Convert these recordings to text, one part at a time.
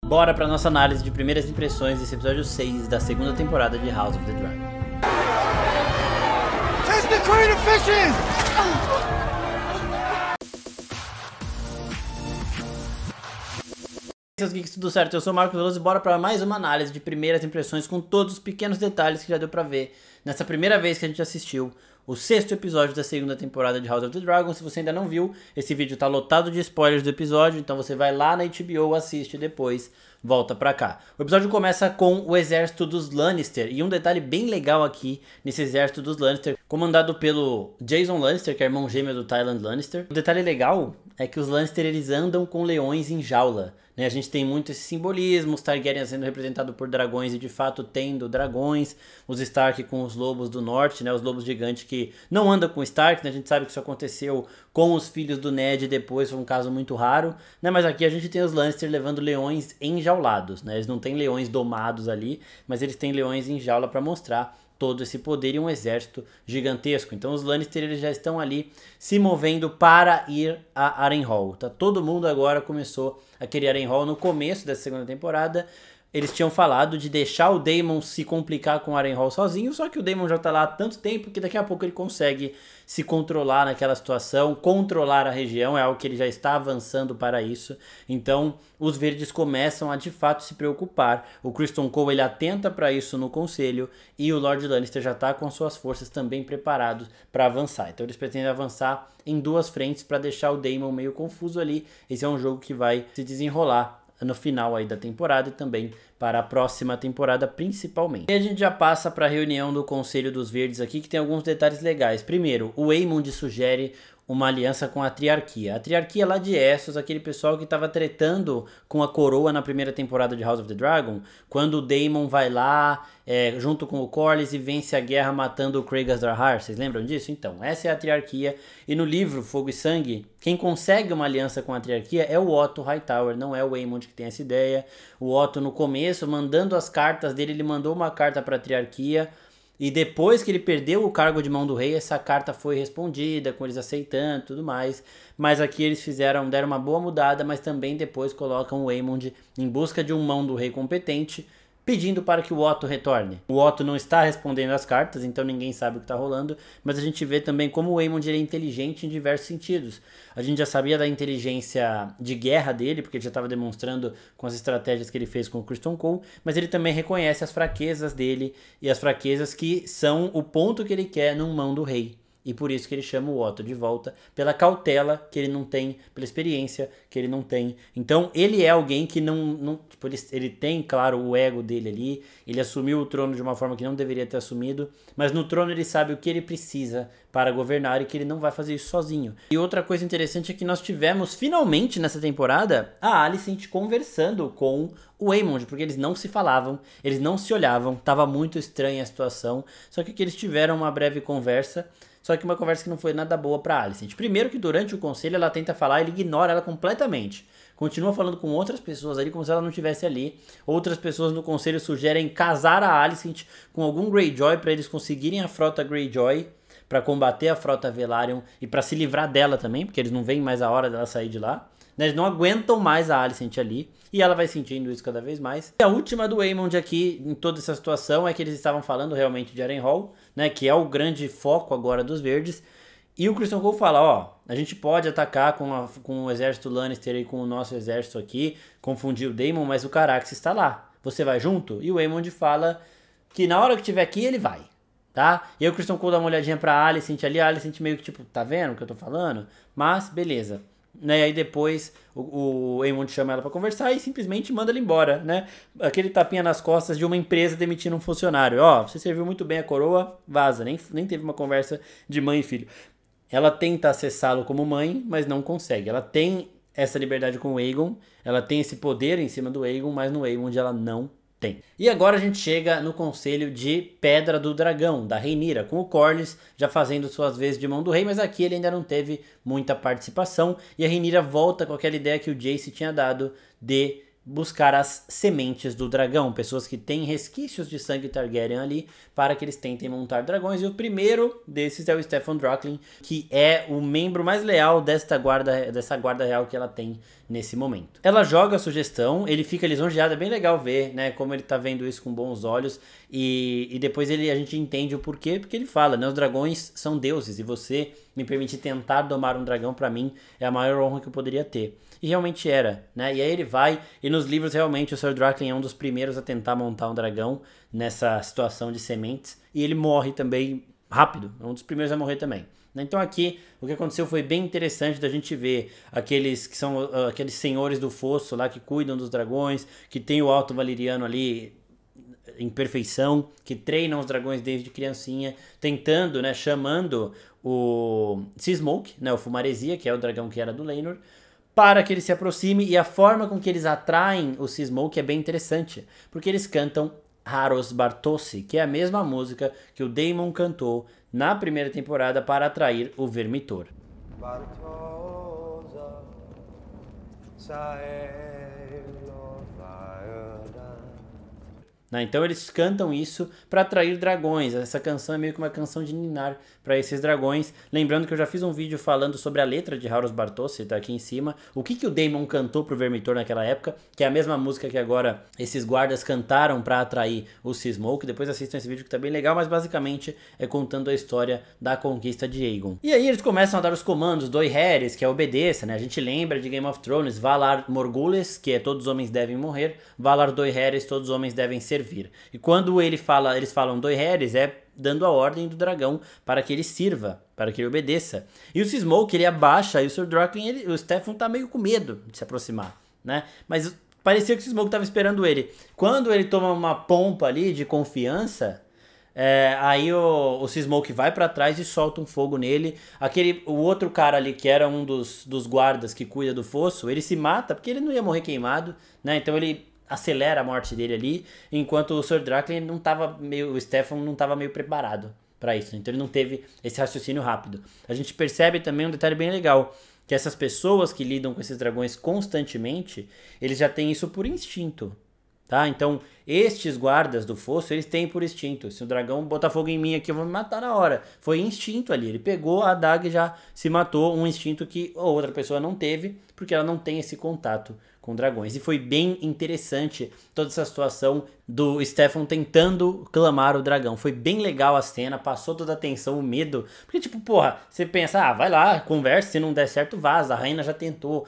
Bora pra nossa análise de primeiras impressões desse episódio 6 da segunda temporada de House of the Dragon. Test the crane efficient! Seus geeks, tudo certo? Eu sou o Marcos Veloso e bora para mais uma análise de primeiras impressões com todos os pequenos detalhes que já deu pra ver nessa primeira vez que a gente assistiu o 6º episódio da segunda temporada de House of the Dragon. Se você ainda não viu, esse vídeo tá lotado de spoilers do episódio, então você vai lá na HBO, assiste e depois volta pra cá. O episódio começa com o exército dos Lannister, e um detalhe bem legal aqui nesse exército dos Lannister, comandado pelo Jason Lannister, que é irmão gêmeo do Tyrion Lannister. O detalhe legal é que os Lannister, eles andam com leões em jaula, né? A gente tem muito esse simbolismo, os Targaryen sendo representados por dragões e de fato tendo dragões, os Stark com os lobos do norte, né? Os lobos gigantes que não andam com Stark, né? A gente sabe que isso aconteceu com os filhos do Ned depois, foi um caso muito raro, né? Mas aqui a gente tem os Lannister levando leões enjaulados, né? Eles não têm leões domados ali, mas eles têm leões em jaula para mostrar todo esse poder e um exército gigantesco. Então os Lannister, eles já estão ali se movendo para ir a Harrenhal, tá? Todo mundo agora começou a querer Harrenhal. No começo dessa segunda temporada, eles tinham falado de deixar o Daemon se complicar com o Harrenhal sozinho, só que o Daemon já tá lá há tanto tempo que daqui a pouco ele consegue se controlar naquela situação, controlar a região, é algo que ele já está avançando para isso. Então os verdes começam a de fato se preocupar. O Criston Cole, ele atenta para isso no conselho, e o Lord Lannister já está com suas forças também preparados para avançar. Então eles pretendem avançar em duas frentes para deixar o Daemon meio confuso ali. Esse é um jogo que vai se desenrolar no final aí da temporada e também para a próxima temporada principalmente. E a gente já passa para a reunião do Conselho dos Verdes aqui, que tem alguns detalhes legais. Primeiro, o Aemond sugere uma aliança com a Triarquia. A Triarquia lá de Essos, aquele pessoal que estava tretando com a coroa na primeira temporada de House of the Dragon, quando o Daemon vai lá, junto com o Corlys, e vence a guerra matando o Cregas Drahar. Vocês lembram disso? Então, essa é a Triarquia. E no livro Fogo e Sangue, quem consegue uma aliança com a Triarquia é o Otto Hightower, não é o Aemond que tem essa ideia. O Otto, no começo, mandando as cartas dele, ele mandou uma carta para a Triarquia, e depois que ele perdeu o cargo de mão do rei, essa carta foi respondida, com eles aceitando e tudo mais. Mas aqui eles deram uma boa mudada, mas também depois colocam o Aemond em busca de um mão do rei competente, pedindo para que o Otto retorne. O Otto não está respondendo as cartas, então ninguém sabe o que está rolando, mas a gente vê também como o Aemond, ele é inteligente em diversos sentidos. A gente já sabia da inteligência de guerra dele, porque ele já estava demonstrando com as estratégias que ele fez com o Criston Cole, mas ele também reconhece as fraquezas dele, e as fraquezas que são o ponto que ele quer num mão do rei. E por isso que ele chama o Otto de volta, pela cautela que ele não tem, pela experiência que ele não tem. Então ele é alguém que tipo, ele tem, claro, o ego dele ali, ele assumiu o trono de uma forma que não deveria ter assumido, mas no trono ele sabe o que ele precisa para governar e que ele não vai fazer isso sozinho. E outra coisa interessante é que nós tivemos finalmente nessa temporada a Alicent conversando com o Aemond, porque eles não se falavam, eles não se olhavam, tava muito estranha a situação, só que eles tiveram uma breve conversa. Só que uma conversa que não foi nada boa pra Alicent. Primeiro que durante o conselho ela tenta falar, ele ignora ela completamente. Continua falando com outras pessoas ali como se ela não estivesse ali. Outras pessoas no conselho sugerem casar a Alicent com algum Greyjoy para eles conseguirem a frota Greyjoy, para combater a frota Velaryon e para se livrar dela também, porque eles não veem mais a hora dela sair de lá. Eles não aguentam mais a Alicent ali, e ela vai sentindo isso cada vez mais. E a última do Aemond aqui, em toda essa situação, é que eles estavam falando realmente de Harrenhal, né, que é o grande foco agora dos verdes. E o Criston Cole fala, ó, a gente pode atacar com o exército Lannister e com o nosso exército aqui, confundir o Daemon, mas o Caraxes está lá. Você vai junto? E o Aemond fala que na hora que tiver aqui, ele vai, tá? E aí o Criston Cole dá uma olhadinha pra Alicent ali, a Alicent meio que tipo, tá vendo o que eu tô falando? Mas, beleza. Né, e aí depois o Aemond chama ela pra conversar e simplesmente manda ela embora, né? Aquele tapinha nas costas de uma empresa demitindo um funcionário. Ó, você serviu muito bem a coroa, vaza. Nem teve uma conversa de mãe e filho. Ela tenta acessá-lo como mãe, mas não consegue. Ela tem essa liberdade com o Aegon, ela tem esse poder em cima do Aegon, mas no Aemond ela não tem. E agora a gente chega no conselho de Pedra do Dragão, da Rhaenyra, com o Corlys já fazendo suas vezes de mão do rei, mas aqui ele ainda não teve muita participação, e a Rhaenyra volta com aquela ideia que o Jace tinha dado de buscar as sementes do dragão, pessoas que têm resquícios de sangue Targaryen ali, para que eles tentem montar dragões, e o primeiro desses é o Steffon Droglin, que é o membro mais leal dessa guarda real que ela tem nesse momento. Ela joga a sugestão, ele fica lisonjeado, é bem legal ver, né, como ele tá vendo isso com bons olhos, e depois a gente entende o porquê, porque ele fala, né, os dragões são deuses, e você me permitir tentar domar um dragão, pra mim, é a maior honra que eu poderia ter. E realmente era, né, e aí ele vai, e nos livros realmente o Sir Draklyn é um dos primeiros a tentar montar um dragão nessa situação de sementes, e ele morre também rápido, é um dos primeiros a morrer também. Então aqui o que aconteceu foi bem interessante da gente ver aqueles que são aqueles senhores do fosso lá que cuidam dos dragões, que tem o alto valeriano ali em perfeição, que treinam os dragões desde criancinha, tentando, né, chamando o Seasmoke, né, o Fumaresia, que é o dragão que era do Laenor, para que ele se aproxime, e a forma com que eles atraem o Seasmoke é bem interessante, porque eles cantam Haros Bartosi, que é a mesma música que o Daemon cantou na primeira temporada para atrair o Vermitor. Bartosa, então eles cantam isso para atrair dragões. Essa canção é meio que uma canção de ninar para esses dragões. Lembrando que eu já fiz um vídeo falando sobre a letra de Haros Bartosi, tá aqui em cima. O que o Daemon cantou pro Vermitor naquela época, que é a mesma música que agora esses guardas cantaram para atrair o Seasmoke. Depois assistam esse vídeo que tá bem legal, mas basicamente é contando a história da conquista de Aegon. E aí eles começam a dar os comandos do Jaehaerys, que é obedeça, né? A gente lembra de Game of Thrones, Valar Morghulis, que é todos os homens devem morrer, Valar Dohaeris, todos os homens devem servir. E quando eles falam Dohaeris, é dando a ordem do dragão para que ele sirva, para que ele obedeça. E o Seasmoke, ele abaixa, e o Sir Draklyn, o Steffon tá meio com medo de se aproximar, né? Mas parecia que o Seasmoke tava esperando ele. Quando ele toma uma pompa ali de confiança, aí o Seasmoke vai pra trás e solta um fogo nele. O outro cara ali, que era um dos guardas que cuida do fosso, ele se mata, porque ele não ia morrer queimado, né? Então ele acelera a morte dele ali, enquanto o Sir Draklyn o Steffon não estava meio preparado para isso, então ele não teve esse raciocínio rápido. A gente percebe também um detalhe bem legal, que essas pessoas que lidam com esses dragões constantemente, eles já têm isso por instinto, tá? Então, estes guardas do fosso, eles têm por instinto. Se o dragão botar fogo em mim aqui, eu vou me matar na hora. Foi instinto ali. Ele pegou a adaga e já se matou. Um instinto que a outra pessoa não teve, porque ela não tem esse contato com dragões. E foi bem interessante toda essa situação do Steffon tentando clamar o dragão. Foi bem legal a cena, passou toda a tensão, o medo. Porque, tipo, porra, você pensa, vai lá, conversa, se não der certo, vaza. A Rhaena já tentou.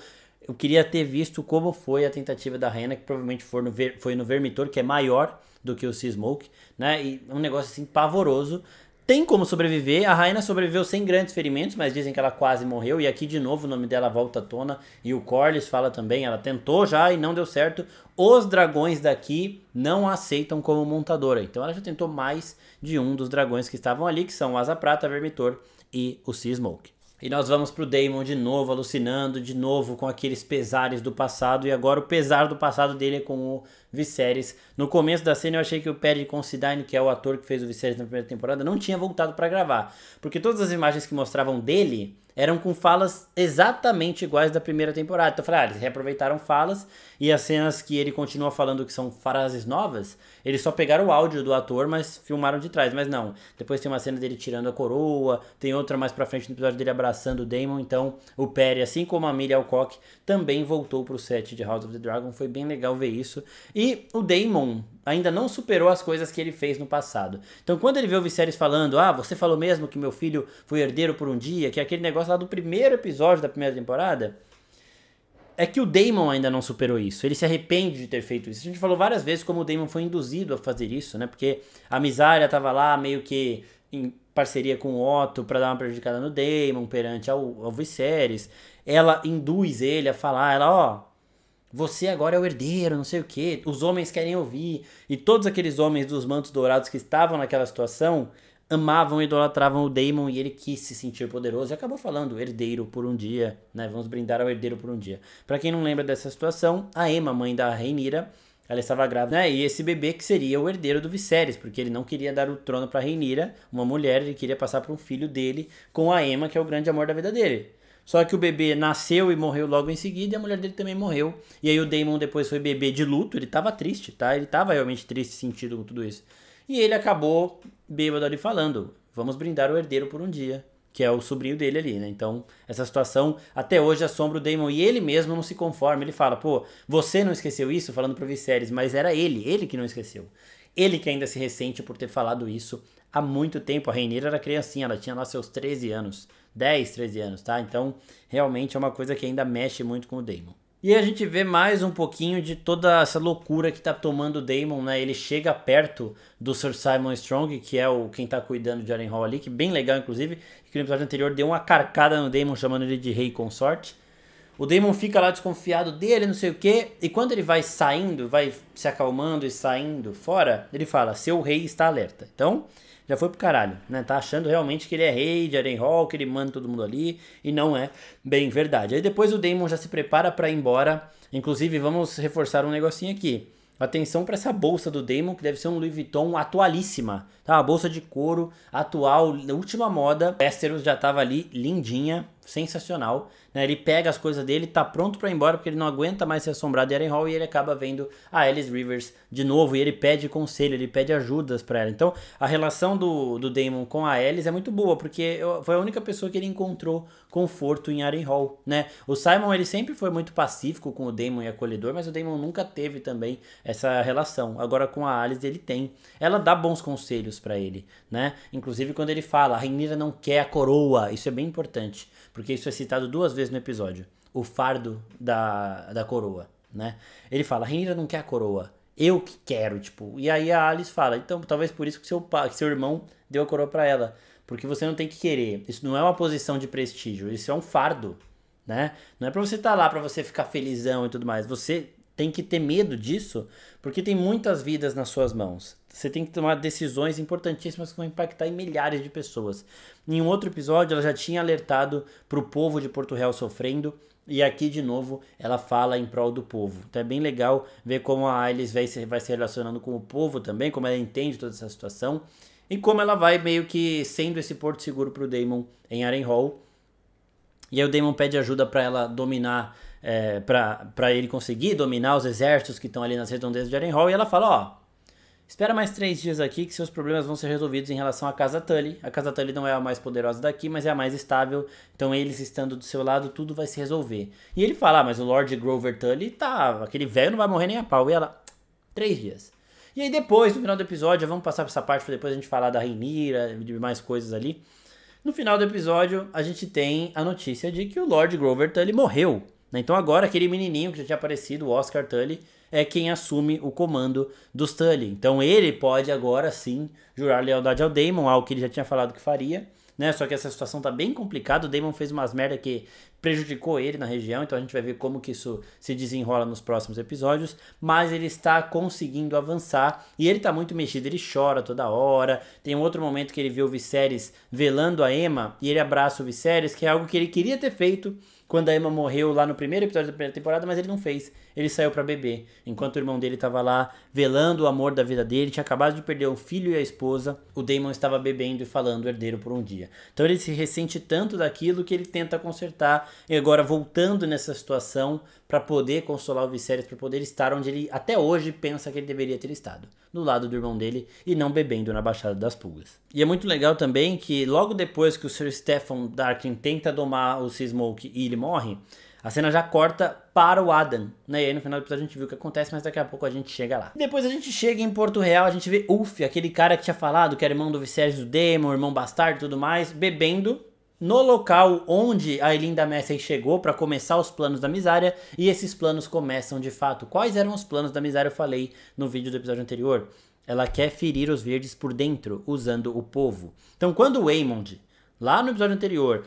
Eu queria ter visto como foi a tentativa da Rhaena, que provavelmente foi no Vermitor, que é maior do que o Seasmoke, né? E um negócio assim pavoroso. Tem como sobreviver, a Rhaena sobreviveu sem grandes ferimentos, mas dizem que ela quase morreu, e aqui de novo o nome dela volta à tona, e o Corlys fala também, ela tentou já e não deu certo. Os dragões daqui não a aceitam como montadora, então ela já tentou mais de um dos dragões que estavam ali, que são o Asa Prata, Vermitor e o Seasmoke. E nós vamos pro Daemon de novo, alucinando de novo com aqueles pesares do passado. E agora o pesar do passado dele é com o Viserys. No começo da cena eu achei que o Paddy Considine, que é o ator que fez o Viserys na primeira temporada, não tinha voltado pra gravar. Porque todas as imagens que mostravam dele eram com falas exatamente iguais da primeira temporada. Então eu falei, eles reaproveitaram falas, e as cenas que ele continua falando que são frases novas, eles só pegaram o áudio do ator, mas filmaram de trás. Mas não, depois tem uma cena dele tirando a coroa, tem outra mais pra frente no episódio dele abraçando o Daemon. Então o Perry, assim como a Emilia Alcock, também voltou pro set de House of the Dragon. Foi bem legal ver isso. E o Daemon ainda não superou as coisas que ele fez no passado. Então quando ele vê o Viserys falando, você falou mesmo que meu filho foi herdeiro por um dia, que é aquele negócio lá do primeiro episódio da primeira temporada, é que o Daemon ainda não superou isso. Ele se arrepende de ter feito isso. A gente falou várias vezes como o Daemon foi induzido a fazer isso, né? Porque a Mysaria tava lá meio que em parceria com o Otto pra dar uma prejudicada no Daemon perante ao Viserys. Ela induz ele a falar, você agora é o herdeiro, não sei o que, os homens querem ouvir. E todos aqueles homens dos mantos dourados que estavam naquela situação amavam e idolatravam o Daemon, e ele quis se sentir poderoso e acabou falando herdeiro por um dia, né? Vamos brindar ao herdeiro por um dia. Pra quem não lembra dessa situação, a Aemma, mãe da Rhaenyra, ela estava grávida, né? E esse bebê que seria o herdeiro do Viserys, porque ele não queria dar o trono pra Rhaenyra, uma mulher, ele queria passar para um filho dele com a Aemma, que é o grande amor da vida dele. Só que o bebê nasceu e morreu logo em seguida, e a mulher dele também morreu. E aí o Daemon depois foi bebê de luto, ele tava triste, tá? Ele tava realmente triste, sentido com tudo isso. E ele acabou bêbado ali falando, vamos brindar o herdeiro por um dia, que é o sobrinho dele ali, né? Então, essa situação até hoje assombra o Daemon e ele mesmo não se conforma. Ele fala, pô, você não esqueceu isso? Falando pro Viserys, mas era ele que não esqueceu. Ele que ainda se ressente por ter falado isso há muito tempo. A Rhaenyra era criancinha, ela tinha lá seus 13 anos, 10, 13 anos, tá? Então, realmente é uma coisa que ainda mexe muito com o Daemon. E a gente vê mais um pouquinho de toda essa loucura que tá tomando o Daemon, né? Ele chega perto do Sir Simon Strong, que é quem tá cuidando de Harrenhal ali, que bem legal, inclusive, que no episódio anterior deu uma carcada no Daemon, chamando ele de rei consorte. O Daemon fica lá desconfiado dele, não sei o que, e quando ele vai saindo, vai se acalmando e saindo fora, ele fala, seu rei está alerta. Então, já foi pro caralho, né? Tá achando realmente que ele é rei de Harrenhal, que ele manda todo mundo ali, e não é bem verdade. Aí depois o Daemon já se prepara pra ir embora, inclusive vamos reforçar um negocinho aqui. Atenção para essa bolsa do Daemon, que deve ser um Louis Vuitton atualíssima, tá? Uma bolsa de couro atual, na última moda. Westeros já tava ali, lindinha, sensacional, né? Ele pega as coisas dele, tá pronto para ir embora, porque ele não aguenta mais ser assombrado de Harrenhal, e ele acaba vendo a Alice Rivers de novo, e ele pede conselho, ele pede ajudas para ela. Então, a relação do Daemon com a Alice é muito boa, porque foi a única pessoa que ele encontrou conforto em Harrenhal, né? O Simon, ele sempre foi muito pacífico com o Daemon e acolhedor, mas o Daemon nunca teve também essa relação. Agora com a Alice ele tem. Ela dá bons conselhos para ele, né? Inclusive quando ele fala, a Rhaenyra não quer a coroa, isso é bem importante, porque isso é citado 2 vezes no episódio, o fardo da coroa, né? Ele fala, a Rhaenyra não quer a coroa, eu que quero, tipo. E aí a Alice fala, então talvez por isso que seu irmão deu a coroa para ela, porque você não tem que querer, isso não é uma posição de prestígio, isso é um fardo, né? Não é pra você estar lá, pra você ficar felizão e tudo mais, você tem que ter medo disso, porque tem muitas vidas nas suas mãos. Você tem que tomar decisões importantíssimas que vão impactar em milhares de pessoas. Em um outro episódio, ela já tinha alertado pro povo de Porto Real sofrendo, e aqui, de novo, ela fala em prol do povo. Então é bem legal ver como a Alice vai se relacionando com o povo também, como ela entende toda essa situação, e como ela vai meio que sendo esse porto seguro pro Daemon em Harrenhal. E aí o Daemon pede ajuda para ela dominar, para ele conseguir dominar os exércitos que estão ali nas redondezas de Harrenhal. E ela fala, ó, espera mais 3 dias aqui que seus problemas vão ser resolvidos em relação à Casa Tully. A Casa Tully não é a mais poderosa daqui, mas é a mais estável. Então eles estando do seu lado, tudo vai se resolver. E ele fala, mas o Lord Grover Tully tá, aquele velho não vai morrer nem a pau. E ela, 3 dias. E aí depois, no final do episódio, vamos passar por essa parte para depois a gente falar da Rhaenyra e de mais coisas ali. No final do episódio, a gente tem a notícia de que o Lord Grover Tully morreu, né? Então agora aquele menininho que já tinha aparecido, o Oscar Tully, é quem assume o comando dos Tully. Então ele pode agora sim jurar lealdade ao Daemon, algo que ele já tinha falado que faria, né? Só que essa situação tá bem complicada, o Daemon fez umas merda que prejudicou ele na região, então a gente vai ver como que isso se desenrola nos próximos episódios, mas ele está conseguindo avançar, e ele tá muito mexido, ele chora toda hora. Tem um outro momento que ele vê o Viserys velando a Aemma, e ele abraça o Viserys, que é algo que ele queria ter feito quando a Aemma morreu lá no primeiro episódio da primeira temporada, mas ele não fez. Ele saiu pra beber, enquanto o irmão dele tava lá velando o amor da vida dele, tinha acabado de perder o filho e a esposa, o Daemon estava bebendo e falando herdeiro por um dia. Então ele se ressente tanto daquilo que ele tenta consertar, e agora voltando nessa situação para poder consolar o Viserys, para poder estar onde ele até hoje pensa que ele deveria ter estado, do lado do irmão dele e não bebendo na Baixada das Pulgas. E é muito legal também que logo depois que o Sir Steffon Darkin tenta domar o Sea-Smoke e ele morre, a cena já corta para o Adam, né? E aí no final do episódio a gente viu o que acontece, mas daqui a pouco a gente chega lá. Depois a gente chega em Porto Real, a gente vê Ulf, aquele cara que tinha falado que era irmão do Viserys do Daemon, irmão bastardo e tudo mais, bebendo no local onde a Elinda Messey chegou para começar os planos da Mysaria, e esses planos começam de fato. Quais eram os planos da Mysaria? Eu falei no vídeo do episódio anterior. Ela quer ferir os verdes por dentro, usando o povo. Então quando o Aemond, lá no episódio anterior,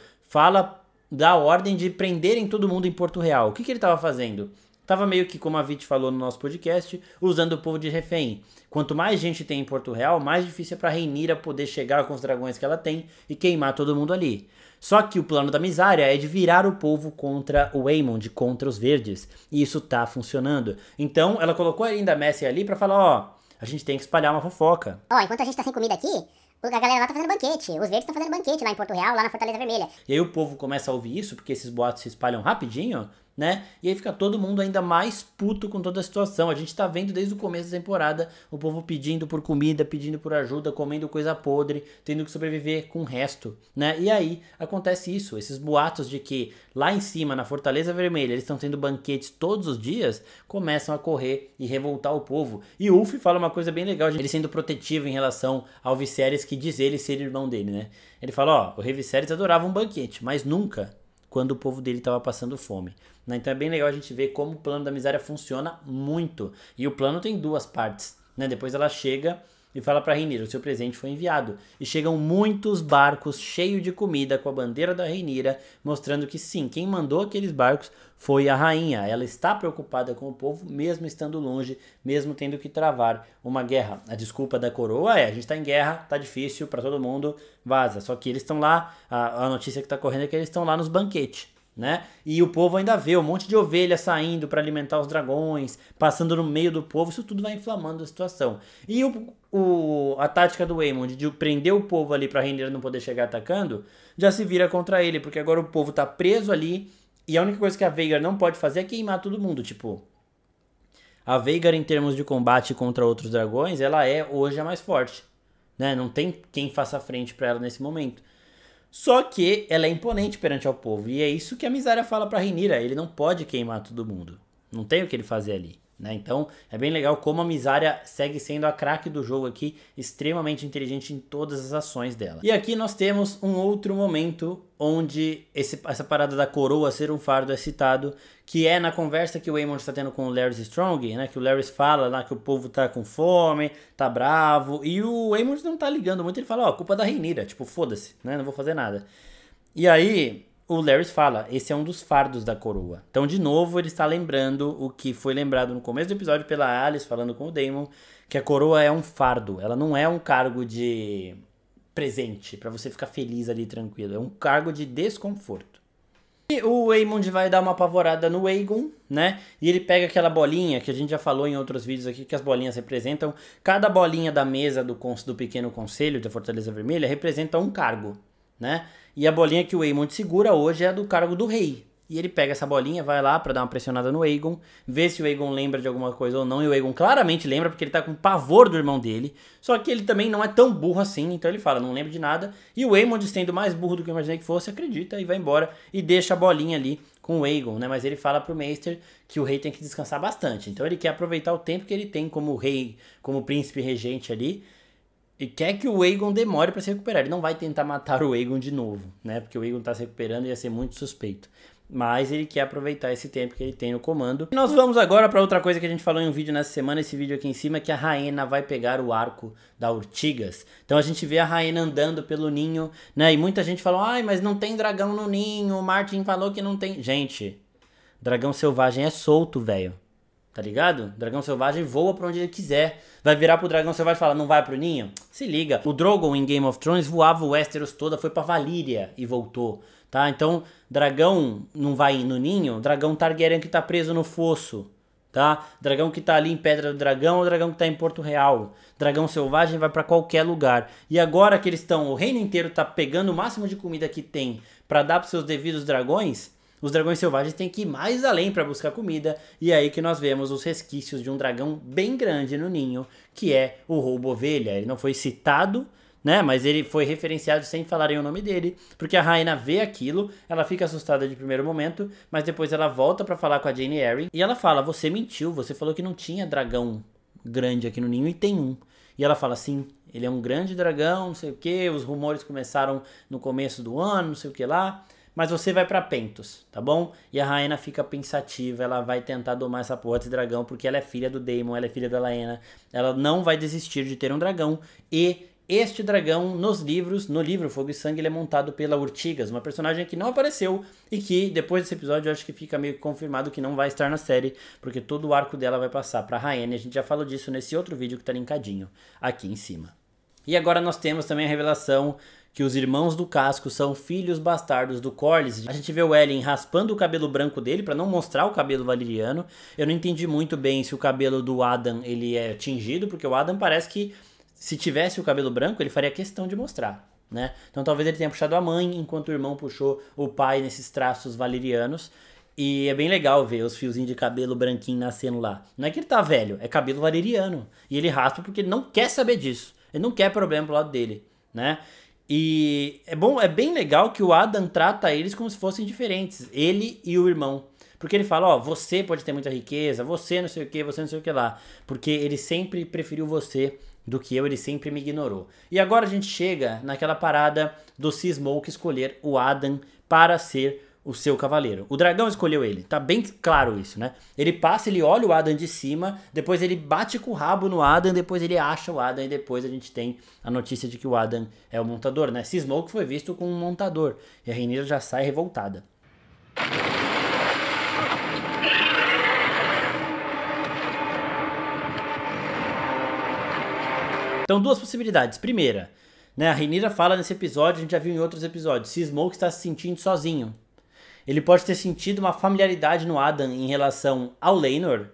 dá ordem de prenderem todo mundo em Porto Real, o que ele estava fazendo? Tava meio que, como a Vit falou no nosso podcast, usando o povo de refém. Quanto mais gente tem em Porto Real, mais difícil é pra Rhaenyra poder chegar com os dragões que ela tem e queimar todo mundo ali. Só que o plano da Mysaria é de virar o povo contra o Aemond, contra os verdes. E isso tá funcionando. Então, ela colocou a Elinda Messey ali pra falar, ó, a gente tem que espalhar uma fofoca. Ó, enquanto a gente tá sem comida aqui, a galera lá tá fazendo banquete. Os verdes estão fazendo banquete lá em Porto Real, lá na Fortaleza Vermelha. E aí o povo começa a ouvir isso, porque esses boatos se espalham rapidinho, né? E aí fica todo mundo ainda mais puto com toda a situação. A gente tá vendo desde o começo da temporada o povo pedindo por comida, pedindo por ajuda, comendo coisa podre, tendo que sobreviver com o resto, né? E aí acontece isso, esses boatos de que lá em cima, na Fortaleza Vermelha, eles estão tendo banquetes todos os dias, começam a correr e revoltar o povo. E o Ulf fala uma coisa bem legal, ele sendo protetivo em relação ao Viserys, que diz ele ser irmão dele, né? Ele fala, ó, o rei Viserys adorava um banquete, mas nunca quando o povo dele estava passando fome. Então é bem legal a gente ver como o plano da Mysaria funciona muito. E o plano tem duas partes, né? Depois ela chega e fala pra Rhaenyra, o seu presente foi enviado. E chegam muitos barcos cheios de comida com a bandeira da Rhaenyra, mostrando que sim, quem mandou aqueles barcos foi a rainha. Ela está preocupada com o povo, mesmo estando longe, mesmo tendo que travar uma guerra. A desculpa da coroa é, a gente tá em guerra, tá difícil pra todo mundo, vaza. Só que eles estão lá, a notícia que tá correndo é que eles estão lá nos banquetes, né? E o povo ainda vê um monte de ovelha saindo para alimentar os dragões, passando no meio do povo, isso tudo vai inflamando a situação. E a tática do Aemond de prender o povo ali pra Rhaenyra não poder chegar atacando, já se vira contra ele, porque agora o povo tá preso ali, e a única coisa que a Vhagar não pode fazer é queimar todo mundo, tipo... A Vhagar em termos de combate contra outros dragões, ela é hoje a mais forte, né? Não tem quem faça frente pra ela nesse momento. Só que ela é imponente perante ao povo. E é isso que a Mysaria fala pra Rhaenyra. Ele não pode queimar todo mundo. Não tem o que ele fazer ali, né? Então é bem legal como a Mysaria segue sendo a craque do jogo aqui. Extremamente inteligente em todas as ações dela. E aqui nós temos um outro momento onde essa parada da coroa ser um fardo é citado, que é na conversa que o Aemond está tendo com o Larys Strong, né? Que o Larys fala lá que o povo tá com fome, tá bravo, e o Aemond não tá ligando muito, ele fala, ó, culpa da Rhaenyra, tipo, foda-se, né? Não vou fazer nada. E aí o Larys fala, esse é um dos fardos da coroa. Então, de novo, ele está lembrando o que foi lembrado no começo do episódio pela Alicent, falando com o Daemon, que a coroa é um fardo, ela não é um cargo de presente, pra você ficar feliz ali, tranquilo. É um cargo de desconforto. E o Aemond vai dar uma apavorada no Aegon, né? E ele pega aquela bolinha, que a gente já falou em outros vídeos aqui, que as bolinhas representam... Cada bolinha da mesa do pequeno conselho da Fortaleza Vermelha representa um cargo, né? E a bolinha que o Aemond segura hoje é a do cargo do rei. E ele pega essa bolinha, vai lá pra dar uma pressionada no Aegon, vê se o Aegon lembra de alguma coisa ou não, e o Aegon claramente lembra, porque ele tá com pavor do irmão dele, só que ele também não é tão burro assim, então ele fala, não lembro de nada, e o Aemond, sendo mais burro do que eu imaginei que fosse, acredita e vai embora, e deixa a bolinha ali com o Aegon, né, mas ele fala pro Maester que o rei tem que descansar bastante, então ele quer aproveitar o tempo que ele tem como rei, como príncipe regente ali, e quer que o Aegon demore pra se recuperar, ele não vai tentar matar o Aegon de novo, né, porque o Aegon tá se recuperando e ia ser muito suspeito. Mas ele quer aproveitar esse tempo que ele tem no comando. E nós vamos agora para outra coisa que a gente falou em um vídeo nessa semana, esse vídeo aqui em cima, que a Rhaena vai pegar o arco da Urtigas. Então a gente vê a Rhaena andando pelo ninho, né? E muita gente falou, ai, mas não tem dragão no ninho, o Martin falou que não tem... Gente, dragão selvagem é solto, velho. Tá ligado? Dragão selvagem voa pra onde ele quiser. Vai virar pro dragão selvagem e falar, não vai pro ninho? Se liga. O Drogon em Game of Thrones voava o Westeros toda, foi pra Valíria e voltou. Tá? Então, dragão não vai no ninho, dragão Targaryen que tá preso no fosso, tá? Dragão que tá ali em Pedra do Dragão ou dragão que tá em Porto Real. Dragão selvagem vai pra qualquer lugar. E agora que eles estão, o reino inteiro tá pegando o máximo de comida que tem pra dar pros seus devidos dragões, os dragões selvagens têm que ir mais além pra buscar comida. E é aí que nós vemos os resquícios de um dragão bem grande no ninho, que é o roubo-ovelha. Ele não foi citado, né, mas ele foi referenciado sem falarem o nome dele, porque a Rhaena vê aquilo, ela fica assustada de primeiro momento, mas depois ela volta pra falar com a Jaime Arryn, e ela fala, você mentiu, você falou que não tinha dragão grande aqui no ninho, e tem um. E ela fala, sim, ele é um grande dragão, não sei o que, os rumores começaram no começo do ano, não sei o que lá, mas você vai pra Pentos, tá bom? E a Rhaena fica pensativa, ela vai tentar domar essa porra desse dragão, porque ela é filha do Daemon, ela é filha da Laena, ela não vai desistir de ter um dragão, e este dragão, no livro Fogo e Sangue, ele é montado pela Urtigas, uma personagem que não apareceu e que, depois desse episódio, eu acho que fica meio confirmado que não vai estar na série, porque todo o arco dela vai passar pra Rhaena, a gente já falou disso nesse outro vídeo que tá linkadinho aqui em cima. E agora nós temos também a revelação que os irmãos do Casco são filhos bastardos do Corlys. A gente vê o Ellen raspando o cabelo branco dele pra não mostrar o cabelo valeriano. Eu não entendi muito bem se o cabelo do Adam ele é tingido, porque o Adam parece que se tivesse o cabelo branco, ele faria questão de mostrar, né? Então talvez ele tenha puxado a mãe, enquanto o irmão puxou o pai nesses traços valerianos. E é bem legal ver os fiozinhos de cabelo branquinho nascendo lá. Não é que ele tá velho, é cabelo valeriano. E ele raspa porque ele não quer saber disso. Ele não quer problema pro lado dele, né? E é bem legal que o Adam trata eles como se fossem diferentes. Ele e o irmão. Porque ele fala, ó, você pode ter muita riqueza, você não sei o que, você não sei o que lá. Porque ele sempre preferiu você do que eu, ele sempre me ignorou. E agora a gente chega naquela parada do Sea-Smoke escolher o Adam para ser o seu cavaleiro. O dragão escolheu ele, tá bem claro isso, né? Ele passa, ele olha o Adam de cima, depois ele bate com o rabo no Adam, depois ele acha o Adam e depois a gente tem a notícia de que o Adam é o montador, né? Sea-Smoke foi visto como um montador e a Rhaenyra já sai revoltada. Então, duas possibilidades. Primeira, né, a Rhaenyra fala nesse episódio, a gente já viu em outros episódios, Sea-Smoke está se sentindo sozinho. Ele pode ter sentido uma familiaridade no Adam em relação ao Laenor,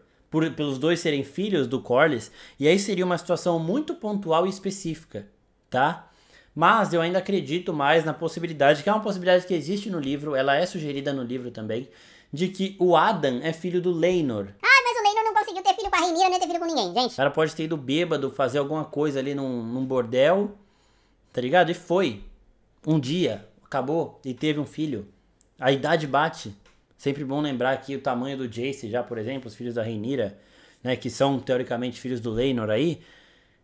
pelos dois serem filhos do Corlys, e aí seria uma situação muito pontual e específica, tá? Mas eu ainda acredito mais na possibilidade, que é uma possibilidade que existe no livro, ela é sugerida no livro também, de que o Adam é filho do Laenor. Ah, mas o Laenor não conseguiu ter filho com a Rhaenyra, nem ter filho com ninguém, gente. O cara pode ter ido bêbado, fazer alguma coisa ali num bordel, tá ligado? E foi. Um dia, acabou, e teve um filho. A idade bate. Sempre bom lembrar aqui o tamanho do Jace já, por exemplo, os filhos da Rhaenyra, né, que são teoricamente filhos do Laenor aí,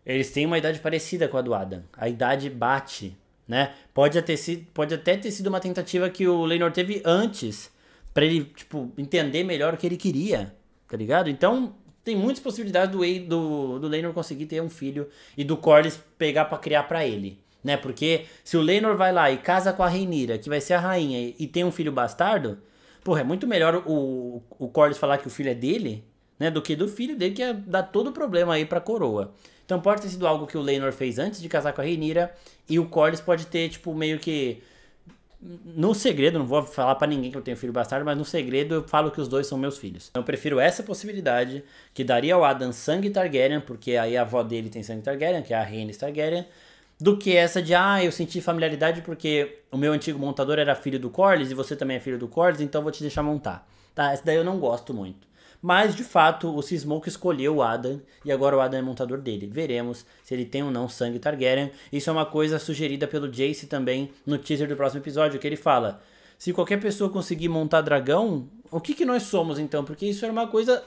eles têm uma idade parecida com a do Adam. A idade bate, né? Pode até ter sido uma tentativa que o Laenor teve antes, pra ele, tipo, entender melhor o que ele queria, tá ligado? Então, tem muitas possibilidades do Laenor conseguir ter um filho e do Corlys pegar pra criar pra ele. Né? Porque se o Laenor vai lá e casa com a Rhaenyra, que vai ser a rainha, e tem um filho bastardo, porra, é muito melhor o Corlys falar que o filho é dele, né, do que do filho dele, que ia dar todo o problema aí pra coroa. Então pode ter sido algo que o Laenor fez antes de casar com a Rhaenyra, e o Corlys pode ter, tipo, meio que... No segredo, não vou falar pra ninguém que eu tenho filho bastardo, mas no segredo eu falo que os dois são meus filhos. Então eu prefiro essa possibilidade, que daria ao Adam sangue Targaryen, porque aí a avó dele tem sangue Targaryen, que é a Rhaenys Targaryen, do que essa de, eu senti familiaridade porque o meu antigo montador era filho do Corlys e você também é filho do Corlys, então vou te deixar montar. Tá, essa daí eu não gosto muito. Mas, de fato, o Sea-Smoke escolheu o Adam e agora o Adam é montador dele. Veremos se ele tem ou não sangue Targaryen. Isso é uma coisa sugerida pelo Jace também no teaser do próximo episódio, que ele fala, se qualquer pessoa conseguir montar dragão, o que nós somos então? Porque isso era uma coisa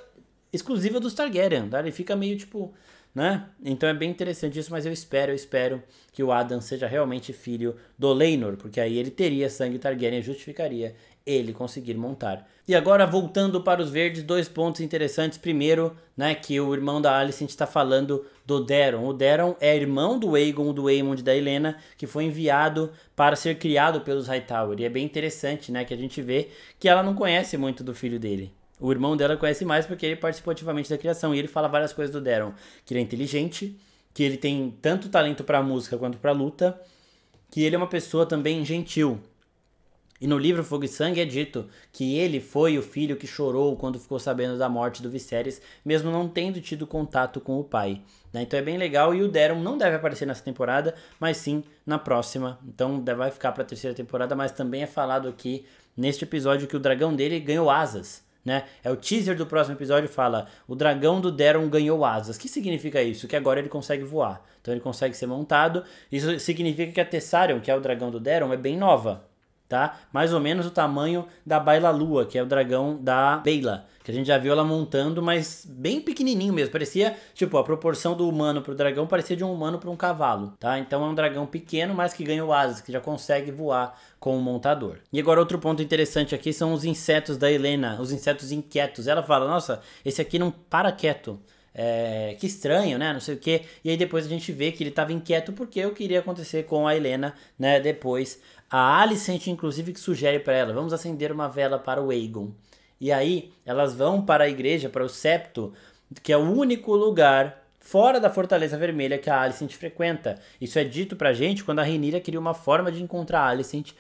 exclusiva dos Targaryen, tá? Ele fica meio tipo... né? Então é bem interessante isso, mas eu espero que o Adam seja realmente filho do Laenor, porque aí ele teria sangue Targaryen e justificaria ele conseguir montar. E agora, voltando para os verdes, dois pontos interessantes. Primeiro, né, que o irmão da Alicent está falando do Daeron. O Daeron é irmão do Aegon, do Aemond e da Helaena, que foi enviado para ser criado pelos Hightower. E é bem interessante, né, que a gente vê que ela não conhece muito do filho dele. O irmão dela conhece mais porque ele participou ativamente da criação. E ele fala várias coisas do Daeron. Que ele é inteligente, que ele tem tanto talento pra música quanto pra luta, que ele é uma pessoa também gentil. E no livro Fogo e Sangue é dito que ele foi o filho que chorou quando ficou sabendo da morte do Viserys, mesmo não tendo tido contato com o pai. Né? Então é bem legal, e o Daeron não deve aparecer nessa temporada, mas sim na próxima. Então vai ficar pra terceira temporada, mas também é falado aqui neste episódio que o dragão dele ganhou asas. Né? É o teaser do próximo episódio, fala, o dragão do Daeron ganhou asas. O que significa isso? Que agora ele consegue voar. Então ele consegue ser montado. Isso significa que a Tessarion, que é o dragão do Daeron, é bem nova. Tá? Mais ou menos o tamanho da Baila Lua, que é o dragão da Baela, que a gente já viu ela montando, mas bem pequenininho mesmo, parecia, tipo, a proporção do humano pro dragão parecia de um humano para um cavalo, tá? Então é um dragão pequeno, mas que ganhou asas, que já consegue voar com o montador. E agora outro ponto interessante aqui são os insetos da Helaena, os insetos inquietos. Ela fala, nossa, esse aqui não para quieto. Que estranho, né? Não sei o que. E aí depois a gente vê que ele estava inquieto porque o que iria acontecer com a Helaena, né? Depois a Alicent, inclusive, que sugere para ela, vamos acender uma vela para o Aegon. E aí elas vão para a igreja, para o septo, que é o único lugar fora da Fortaleza Vermelha que a Alicent frequenta. Isso é dito pra gente quando a Rhaenyra cria uma forma de encontrar a Alicent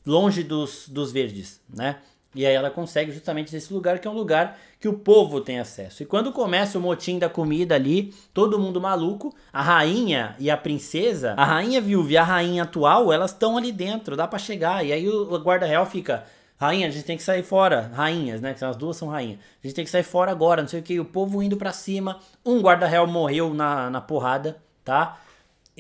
longe dos verdes, né? E aí ela consegue justamente esse lugar, que é um lugar que o povo tem acesso. E quando começa o motim da comida ali, todo mundo maluco, a rainha e a princesa, a rainha viúva e a rainha atual, elas estão ali dentro, dá pra chegar. E aí o guarda real fica, rainha, a gente tem que sair fora, rainhas, né, que as duas são rainhas, a gente tem que sair fora agora, não sei o que, o povo indo pra cima, um guarda real morreu na porrada, tá?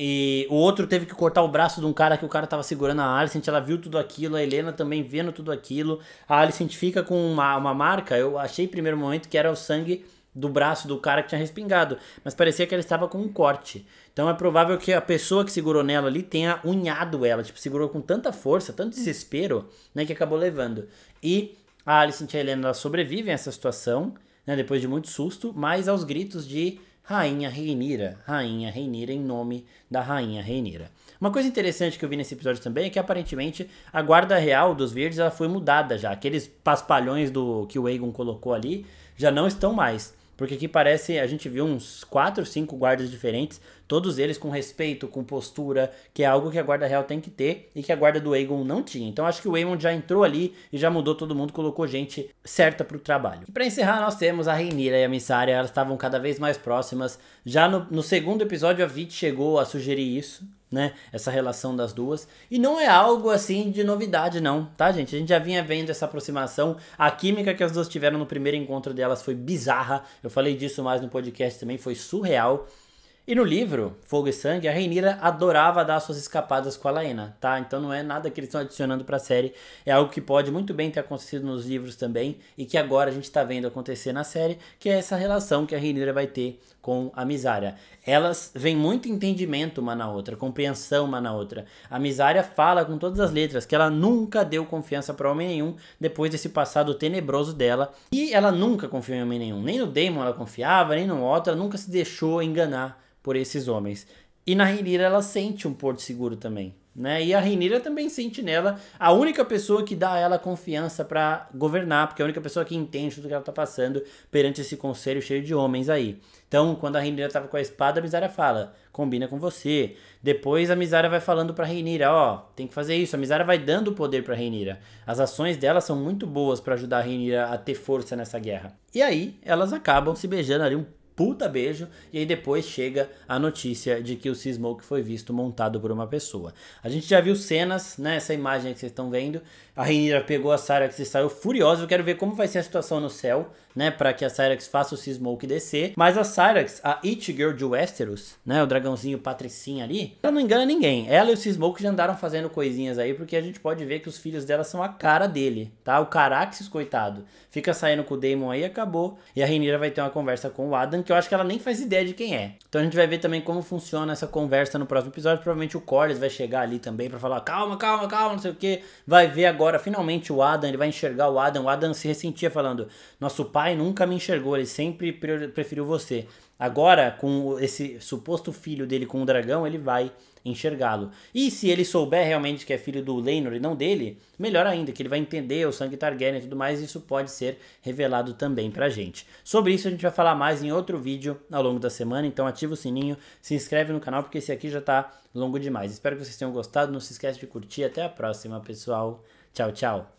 E o outro teve que cortar o braço de um cara que o cara tava segurando a Alicent, ela viu tudo aquilo, a Helena também vendo tudo aquilo, a Alicent fica com uma marca, eu achei em primeiro momento que era o sangue do braço do cara que tinha respingado, mas parecia que ela estava com um corte. Então é provável que a pessoa que segurou nela ali tenha unhado ela, tipo, segurou com tanta força, tanto desespero, né, que acabou levando. E a Alicent e a Helena sobrevivem a essa situação, né, depois de muito susto, mas aos gritos de Rainha Rhaenyra em nome da Rainha Rhaenyra. Uma coisa interessante que eu vi nesse episódio também é que aparentemente a guarda real dos verdes ela foi mudada já. Aqueles paspalhões que o Aegon colocou ali já não estão mais. Porque aqui parece, a gente viu uns 4 ou 5 guardas diferentes, todos eles com respeito, com postura, que é algo que a guarda real tem que ter e que a guarda do Aegon não tinha. Então acho que o Aegon já entrou ali e já mudou todo mundo, colocou gente certa pro trabalho. E pra encerrar nós temos a Rhaenyra e a Mysaria, elas estavam cada vez mais próximas. Já no segundo episódio a Vit chegou a sugerir isso, né, essa relação das duas, e não é algo assim de novidade não, tá gente? A gente já vinha vendo essa aproximação, a química que as duas tiveram no primeiro encontro delas foi bizarra, eu falei disso mais no podcast também, foi surreal. E no livro, Fogo e Sangue, a Rhaenyra adorava dar suas escapadas com a Laena, tá? Então não é nada que eles estão adicionando pra série, é algo que pode muito bem ter acontecido nos livros também, e que agora a gente tá vendo acontecer na série, que é essa relação que a Rhaenyra vai ter com a Mysaria. Elas veem muito entendimento uma na outra, compreensão uma na outra. A Mysaria fala com todas as letras que ela nunca deu confiança pra homem nenhum depois desse passado tenebroso dela, e ela nunca confiou em homem nenhum. Nem no Daemon ela confiava, nem no Otto, ela nunca se deixou enganar por esses homens. E na Rhaenyra ela sente um porto seguro também, né? E a Rhaenyra também sente nela a única pessoa que dá a ela confiança pra governar, porque é a única pessoa que entende tudo que ela tá passando perante esse conselho cheio de homens aí. Então, quando a Rhaenyra tava com a espada, a Mysaria fala, combina com você. Depois a Mysaria vai falando pra Rhaenyra, ó, tem que fazer isso. A Mysaria vai dando poder pra Rhaenyra. As ações dela são muito boas pra ajudar a Rhaenyra a ter força nessa guerra. E aí, elas acabam se beijando ali, um puta beijo, e aí depois chega a notícia de que o Sea Smoke foi visto montado por uma pessoa. A gente já viu cenas, né, essa imagem que vocês estão vendo, a Rhaenyra pegou a Syrax e saiu furiosa, eu quero ver como vai ser a situação no céu, né, pra que a Syrax faça o Sea Smoke descer, mas a Syrax, a It Girl de Westeros, né, o dragãozinho patricinha ali, ela não engana ninguém, ela e o Sea Smoke já andaram fazendo coisinhas aí, porque a gente pode ver que os filhos dela são a cara dele, tá, o Caraxes, coitado, fica saindo com o Daemon aí, acabou, e a Rhaenyra vai ter uma conversa com o Adam, que eu acho que ela nem faz ideia de quem é. Então a gente vai ver também como funciona essa conversa no próximo episódio. Provavelmente o Corlys vai chegar ali também pra falar calma, não sei o que. Vai ver agora finalmente o Adam, ele vai enxergar o Adam se ressentia falando, nosso pai nunca me enxergou, ele sempre preferiu você. Agora, com esse suposto filho dele com o dragão, ele vai enxergá-lo. E se ele souber realmente que é filho do Laenor e não dele, melhor ainda, que ele vai entender o sangue Targaryen e tudo mais, isso pode ser revelado também pra gente. Sobre isso a gente vai falar mais em outro vídeo ao longo da semana, então ativa o sininho, se inscreve no canal, porque esse aqui já tá longo demais. Espero que vocês tenham gostado, não se esquece de curtir, até a próxima, pessoal. Tchau, tchau.